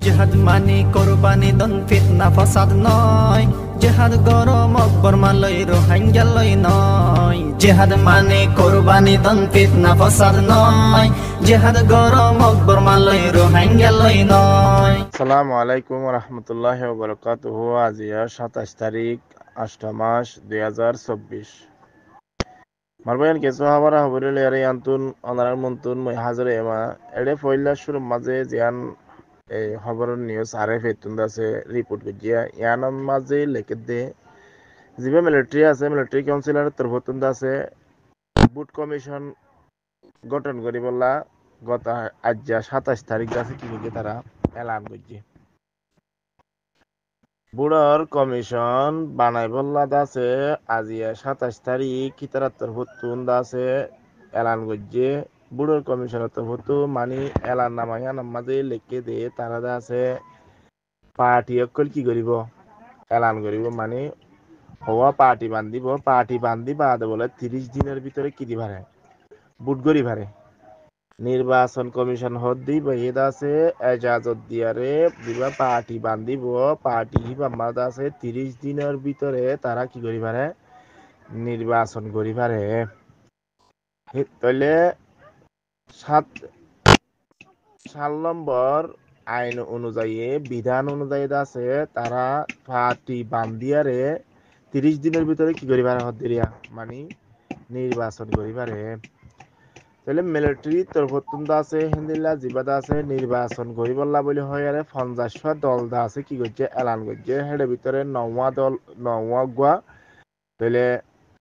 জেহাদ মানি কোরবানি দন ফিতনা ফসাদ নয়, জেহাদ গরম অকবর মালয় রোহাঙ্গা লই নয়। জেহাদ মানি কোরবানি দন ফিতনা ফসাদ নয়, জেহাদ গরম অকবর মালয় রোহাঙ্গা লই নয়। আসসালামু আলাইকুম রহমতুল্লাহ বরকাতুহু। আজ 27 তারিখ 8 মাস 2024। মারবায়ান কেসো হাবারা হবরিল ইয়ারে আন্তুন অনারার মন্তুন মই হাজারে এমা এডে ফইলা শুরু মাঝে জিয়ান এই খবরের নিউজ আরে ফেতুন দাসে রিপোর্ট গজিয়া ইয়ান মাঝে লেখে দে জিবে মিলিটারি আছে, মিলিটারি কাউন্সিলর তরফতুন দাসে বুট কমিশন গঠন করি বললা গত আজ 27 তারিখ দাসে কি গিয়ে তারা এলান করছে বুড়ার কমিশন বানাই বললা দাসে আজিয়া 27 তারিখ কি তারা তরফতুন দাসে এলান করছে বুড়োর কমিশনের তরফতু মানি এলান নামাইয়া নামাজে লেখে দে তারা দাসে পার্টি অকল কি করিব এলান করিব মানে হওয়া পার্টি বান্ধিব বাদে বলে 30 দিনের ভিতরে কি দিবারে বুট গরি ভারে নির্বাচন কমিশন হদ দিব এদ আছে এজাজত দিয়ারে দিবা পার্টি বান্ধিব পার্টি হিবাম্মাদ আছে 30 দিনের ভিতরে তারা কি করি পারে নির্বাচন করি পারে। তাহলে 7 নম্বর আইন অনুযায়ী বিধান অনুযায়ী আছে তারা পার্টি বান্ধিয়ারে 30 দিনের ভিতরে কি করি পারে হদিয়া মানে নির্বাচন করি পারে। তাহলে মিলিটারি তরফতুন আছে হিন্দিলা জিবাদা আছে নির্বাচন করি বললা বলি হয় আরে 50 দল দা আছে কি করছে এলান করছে হেডে ভিতরে নওয়া গুয়া তাহলে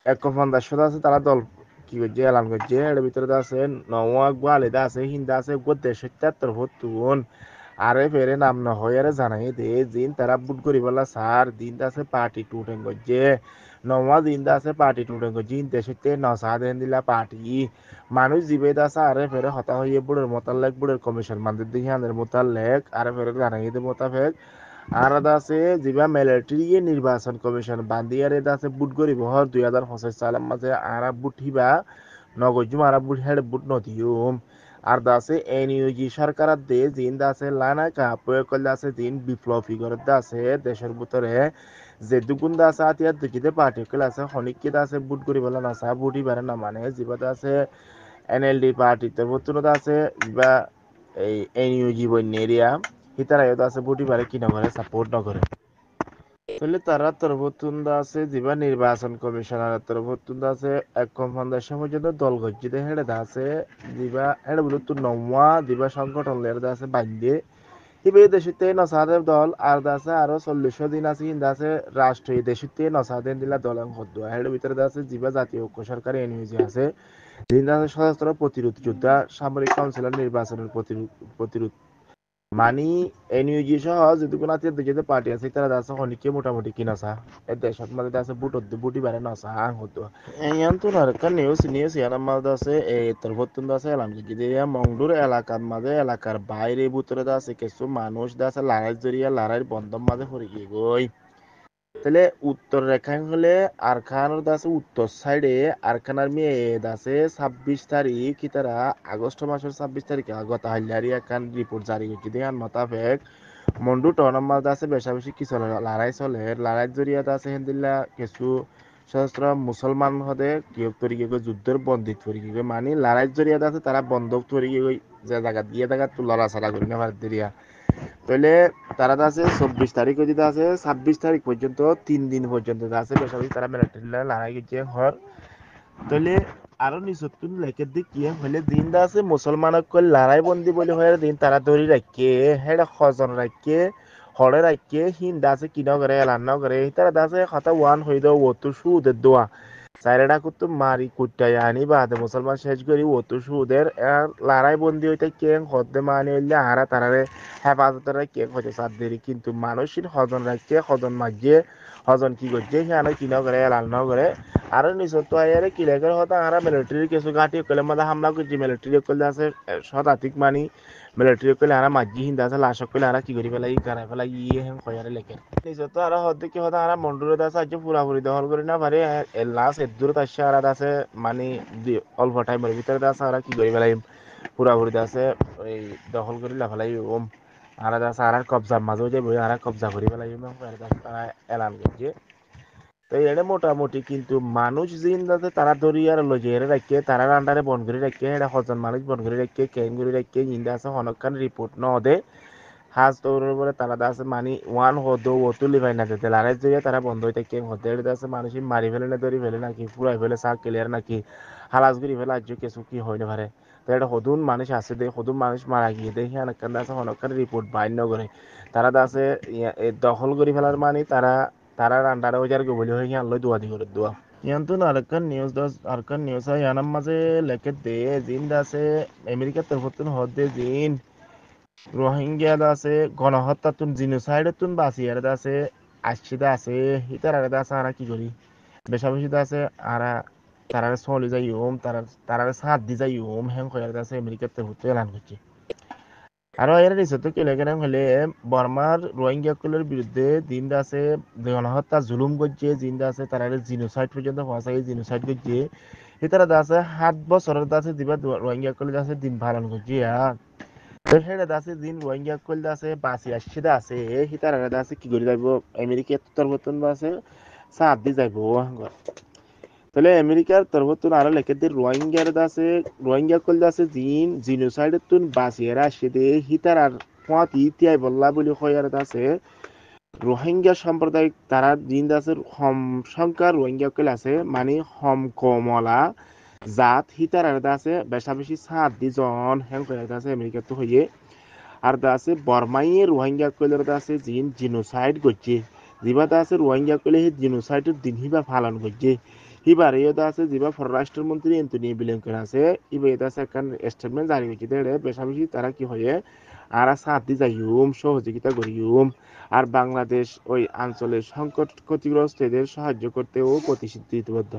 150 আছে তারা দল কি করছে এলান করছে হেডে ভিতরে আছে নওয়া গুয়া আলাদা আছে হিন্দা আছে দেশটা তরফতুন আরে ফেরে নাম না হয় আরে জানাই দে দিন তারা বুট করি বললা স্যার দিন আছে পার্টি টুটেন করছে নওয়া দিন আছে পার্টি টুটেন করছে দেশতে নসা দেন দিলা পার্টি মানুষ জিবে দাসা আরে ফেরে হতা হইয়ে বুড়ের মোতালেক বুড়ের কমিশন মানদের দিকে আনের মোতালেক আরে ফেরে জানাই দে মোতাবেক আর আছে জিবা মিলিটারি নির্বাচন কমিশন বান্দিয়ারে দাসে বুট গরিব হর 2025 সালের মাঝে আরা বুট হিবা নগজুম আরা বুট হেড বুট নদিউম আর দাসে এনইউজি সরকার দে জিন দাসে লানা কা প্রয়োগ করলে আছে জিন বিপ্লবী করে দাসে দেশের ভিতরে যে দুগুন দাসে আতিয়া দুকিতে পার্টি কলে আছে হনিকে দাসে বুট গরিবলা নাসা বুটি বারে না মানে জিবা দাসে এনএলডি পার্টি তরফতুন আছে বা এই এনইউজি বন্য এরিয়া হিতারায়ও আছে বুটি বারে কি নগরে সাপোর্ট নগরে তাহলে তারা তরফতুন আছে যেবা নির্বাচন কমিশনার তরফতুন আছে 150 পর্যন্ত দল গজ্জিতে হেডে আছে যেবা হেডে বলতো নওয়া যেবা সংগঠন লের আছে বান্ধে হিবে দেশতে নসাদের দল আর আছে আরো 40 দিন আছে হিন্দা আছে রাষ্ট্রীয় দেশতে নসাদের দিলা দল হদ্দ হেডে ভিতরে আছে যেবা জাতীয় ঐক্য সরকার এনইউজি আছে হিন্দা আছে সশস্ত্র প্রতিরোধ যোদ্ধা সামরিক কাউন্সিলর নির্বাচনের প্রতিরোধ মানি এনইউজি সহ যেটুকু আছে যেতে পার্টি আছে তারা আছে অনেকে মোটামুটি কিনাসা এর দেশত মাঝে আছে বুটি বারে নাসা আং হতো এয়ান তো আর কান নিউজ ইয়ার মাঝে আছে এই তরফতুন আছে এলান যদি মংডুর এলাকার মাঝে এলাকার বাইরে ভিতরে আছে কিছু মানুষ আছে লড়াই জড়িয়ে লড়াইয়ের বন্ধন মাঝে পড়ে গিয়ে গই তাহলে উত্তর রেখায় হলে আরখানোর আছে উত্তর সাইডে আরখানার মেয়ে আছে 26 তারিখ কি তারা আগস্ট মাসের 26 তারিখে আগত হাইলারি একান রিপোর্ট জারি করছে দেখান মোতাবেক মন্ডু টনাম্মাদ আছে বেশা বেশি কি চলে লড়াই জড়িয়াতে আছে হেন্দিল্লা কিছু সশস্ত্র মুসলমান হদে কিয়ক তরিকে গই যুদ্ধের বন্দিত তরিকে গই মানে লড়াই জড়িয়াতে আছে তারা বন্ধক তরিকে গই যে জায়গা দিয়ে জায়গা তো লড়াছাড়া করি না ভারত দিয়া তাহলে তারা আছে 24 তারিখ যদি আছে 26 তারিখ পর্যন্ত 3 দিন পর্যন্ত আছে বেশি তারা মিলিটারি লড়াই গেছে হর তাহলে আরো নিচতুন লেখের দিক কি হলে দিন দা আছে মুসলমানক লড়াই বন্দি বলে হয় দিন তারা ধরি রাখে হেডা খজন রাখে হরে রাখে হিন্দা আছে কিনা করে এলান না করে তারা দাসে খাতা ওয়ান হই দাও ও তো সুদের দোয়া সাইরেডা কুতু মারি কুটাই আনি বাদে মুসলমান শেষ করি ও তো সুদের লড়াই বন্দি হইতে কে হদে মানে হইলে আরা তারারে হেফাজতের কে হইতে সাত দেরি কিন্তু মানুষের হজন রাখে হজন মাঝে হজন কি করছে সে কিনা করে এলান না করে আর নিচত আয়ারে কিলেকের হতা আরা মিলিটারি কিছু ঘাটি কলে মাদা হামলা করছে মিলিটারি কলে আছে শতাধিক মানি মিলিটারি কলে আরা মাঝি হিন্দা আছে লাশক কলে আরা কি করি ফেলাই কারাই ফেলাই ইয়ে হেন কয়ারে লেখেন নিচত আরা হতে কি হতা আরা মন্ডুরে দাসে আজ পুরাপুরি দখল করি না পারে লাস্ট এদুরত আসছে আরা দাসে মানি অল্প টাইমের ভিতরে দাসে আরা কি করি ফেলাই পুরাপুরি দাসে ওই দখল করি লাফালাই আর আছে আর কবজার মাঝেও যাইব আর কবজা করি পেলাই তারা এলান করছে। তো এটা মোটামুটি কিন্তু মানুষ জিন্দাতে তারা দরিয়ার লজে এর রাখে তারা আন্ডারে বন করে রাখে এটা হজন মানুষ বন করে রাখে কেন করে রাখে জিন্দা আছে হনকান রিপোর্ট ন দে হাজ দৌড়ের পরে তারা আছে মানি ওয়ান হদ ও তুলি ভাই না যেতে লারাই জয়ে তারা বন্ধ হইতে কেন হতে এটা আছে মানুষ মারি ফেলে না ধরি ফেলে নাকি পুরাই ফেলে চাক ক্লিয়ার নাকি হালাস করি ফেলে আজ কিছু কি হয় না পারে। তো এটা হদুন মানুষ আছে দে হদুন মানুষ মারা গিয়ে দেখি অনেকখান আছে হনকান রিপোর্ট বাইন্য করে তারা আছে দখল করে ফেলার মানে তারা আন্ডারে ওই যার গোবলি হয়ে গিয়ে আনলো দুয়াদি করে দোয়া ইয়ান্তun arkan news ay yanam maze leket de jin da আছে আমেরিকা তরফতুন হদে জিন রোহিঙ্গা দা আছে গণহত্যাতুন জিনোসাইডতুন বাসিয়ার দা আছে আশিদা আছে হিতার আর দা আছে আর কি করি বেশা বেশি দা আছে আর তারা চলি যাই তারা সাথ দি যাই হ্যাং কয়ার দা আছে আমেরিকা তরফতু এলান করছে। আরো এর রিসোর্ট কেলে কেন হলে বর্মার রোহিঙ্গাকুলের বিরুদ্ধে জিন্দা আছে গণহত্যা জুলুম করছে জিন্দা আছে তারা জিনোসাইড পর্যন্ত পৌঁছাই জিনোসাইড করছে এতারা আছে 7 বছরের আছে দিবা রোহিঙ্গাকুল আছে দিন পালন করছে তো সেটা আছে দিন রোহিঙ্গাকুল আছে বাসি আসছে আছে হিতারা আছে কি করে যাইব আমেরিকা তোর মতন আছে সাথ দি যাইব তাহলে আমেরিকার তরফতুন আরো লেখে দিয়ে রোহিঙ্গার আছে রোহিঙ্গা কল আছে জিনোসাইডের তুন বাঁচিয়ে আসে দে হিতার আর পাঁতি তিয়াই বললা বলে কয়ার আছে রোহিঙ্গা সম্প্রদায় তারা জিন আছে হম সংখ্যা রোহিঙ্গা কল আছে মানে হম কমলা জাত হিতার আর আছে বেশা বেশি 7 জন হ্যাং কয়ার আছে আমেরিকার তো হইয়ে আর আছে বর্মাইয়ে রোহিঙ্গা কলের আছে জিনোসাইড করছে জিবাদা আছে রোহিঙ্গা কলে জিনোসাইডের দিন হিবা পালন করছে হিবার এটা আছে যেবা পররাষ্ট্রমন্ত্রী এন্টনি ব্লিংকেন আছে ইবে এটা আছে একখান স্টেটমেন্ট জারি করছে দেড়ে বেশাবেশি তারা কি হয়ে আর সাথ দি যাইম সহযোগিতা করিম আর বাংলাদেশ ওই অঞ্চলের সংকট ক্ষতিগ্রস্ত এদের সাহায্য করতেও প্রতিশ্রুতিবদ্ধ।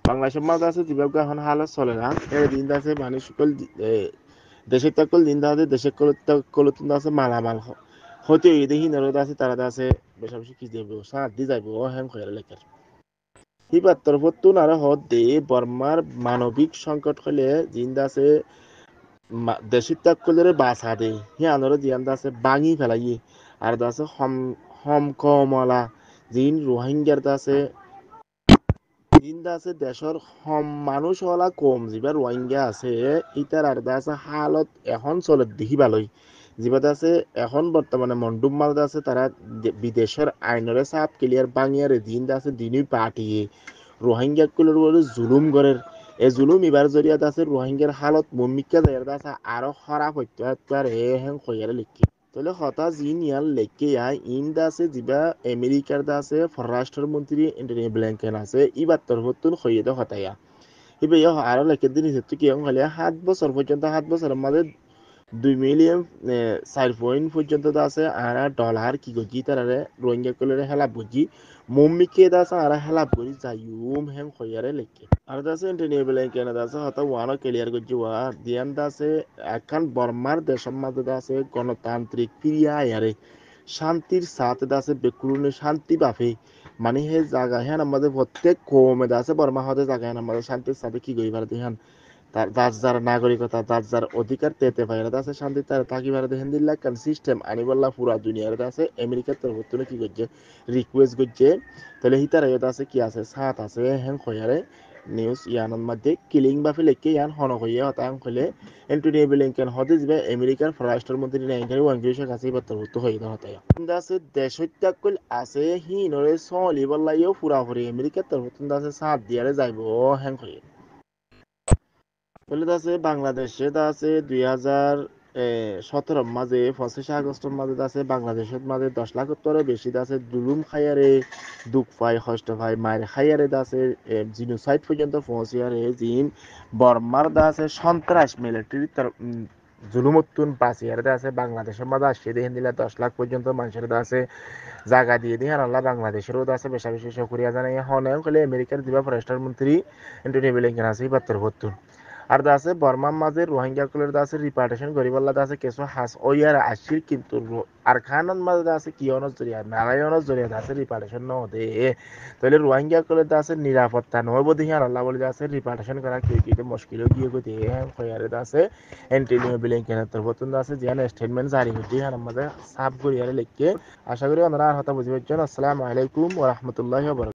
বাংলাদেশের মাঝে আছে যেভাবে এখন হালত চলে না এর দিন আছে মানুষ সকল দেশের তাকল দিন আছে দেশের কলতুন আছে মালামাল হতে দেখি নরদ আছে তারা আছে বেশাবেশি কি যাইব সাথ দি যাইব হ্যাং খয়ার লেখার হিবার তরফতুন আর হদ দে বর্মার মানবিক সংকট হলে জিন্দা আছে দেশিত তাকলের বাসা দে হি আনর জিয়ান আছে বাঙি ফেলাই আর আছে হম কমলা জিন রোহিঙ্গার আছে জিন্দা আছে দেশর হম মানুষ হলা কম যিবা রোহিঙ্গা আছে ইতার আর আছে হালত এখন চলে দেখি ভালোই যিবা আছে এখন বর্তমানে মন্ডুম মাল আছে তারা বিদেশের আইনরে চাপ ক্লিয়ার বাঙিয়ারে দিন আছে দিনই পাঠিয়ে রোহিঙ্গা কুলের বলে জুলুম গড়ের এই জুলুম ইবার জরিয়াত আছে রোহিঙ্গার হালত মমিকা যায় আছে আরো খারাপ হইতে পারে হেন কইয়ারে লিখি তাহলে হতা জিন ইয়ার লেখকে ইন্দা আছে যিবা আমেরিকার দা আছে পররাষ্ট্রমন্ত্রী এন্টনি ব্লিংকেন আছে ইবার তরফতুন হইয়ে হতায়া ইবে আরো লেখকে দিন হিসেবে কি হলে 7 বছর পর্যন্ত 7 বছরের মাঝে 2 মিলিয়ন 4 পয়েন্ট পর্যন্ত আছে আর ডলার কি গজি তারারে রোহিঙ্গা কলের হেলাপ বুঝি মম্মিকে দাস আর হেলাপ করি যাইম হেম খয়ারে লেখকে আর দাসে ইন্টারনেবল কেন দাসে হতা ওয়ানো ক্লিয়ার গজি ওয়া দিয়ান দাসে এখন বর্মার দেশের মাঝে দাসে গণতান্ত্রিক ফিরিয়া আয়ারে শান্তির সাথে দাসে বেকুরুনে শান্তি বাফে মানে হে জায়গা হ্যাঁ আমাদের প্রত্যেক কমে দাসে বর্মা হতে জায়গা হ্যাঁ আমাদের শান্তির সাথে কি গই পারে হ্যাঁ তার যার নাগরিকতা তার যার অধিকার তেতে পাইরা আছে শান্তি তার থাকিবার দেখেন দিল্লা কান সিস্টেম আনিবল্লা পুরা দুনিয়ার আছে আমেরিকার তরফ থেকে কি করছে রিকোয়েস্ট করছে তাহলে হিতার আছে কি আছে সাথ আছে হেন খয়ারে নিউজ ইয়ানোর মধ্যে কিলিং বাফে লেখকে ইয়ান হন হইয়া হতাং হলে এন্টনি ব্লিংকেন হদে যাবে আমেরিকার পররাষ্ট্রমন্ত্রী নাইকারি ওয়াঙ্গিশ কাছে বার্তাভুক্ত হয়ে হতায় আছে দেশ হত্যা কল আছে হি নরে সলিবল্লাইও পুরাপুরি আমেরিকার তরফ আছে সাথ দিয়ারে যাইব হেন হইয়া বলে আছে বাংলাদেশে আছে 2017 মাঝে 25 আগস্টের মাঝে আছে বাংলাদেশের মাঝে 10 লাখের বেশি আছে দুলুম খাইয়ারে দুঃখ পায় কষ্ট পায় মায়ের খাইয়ারে আছে জিনোসাইড পর্যন্ত পৌঁছিয়ারে জিন বর্মার আছে সন্ত্রাস মিলিটারি জুলুমত্তুন বাঁচিয়ারে আছে বাংলাদেশের মাঝে আসছে দেখেন দিলে 10 লাখ পর্যন্ত মানুষের আছে জায়গা দিয়ে দিয়ে আল্লাহ বাংলাদেশেরও আছে বেশা বেশি সক্রিয়া জানাই হনে হলে আমেরিকার দিবা পররাষ্ট্রমন্ত্রী এন্টনি ব্লিংকেন আছে 72 ভর্তুন আর দা আছে বর্মার মাঝে রোহিঙ্গা কুলের দা আছে রিপার্টেশন করিবল্লা দা আছে কিছু হাস ওয়ার আসির কিন্তু আর খানন মাঝে দা আছে কিয়নস জরিয়া নারায়ণস জরিয়া দা আছে রিপার্টেশন ন দে তাহলে রোহিঙ্গা কুলের দা আছে নিরাপত্তা নহব দেখি আর আল্লাহ বলে দা আছে রিপার্টেশন করা কি কি মুশকিল গিয়ে গতি হয়ারে দা আছে এন্টিনিও বিলিং কেন তোর বতন দা আছে জিয়ান স্টেটমেন্ট জারি হইতে আর আমাদের সাফ করিয়ারে লিখকে আশা করি আপনারা আর হতা বুঝি পাচ্ছেন আসসালামু আলাইকুম ওয়া রাহমাতুল্লাহি ওয়া বারাকাতুহু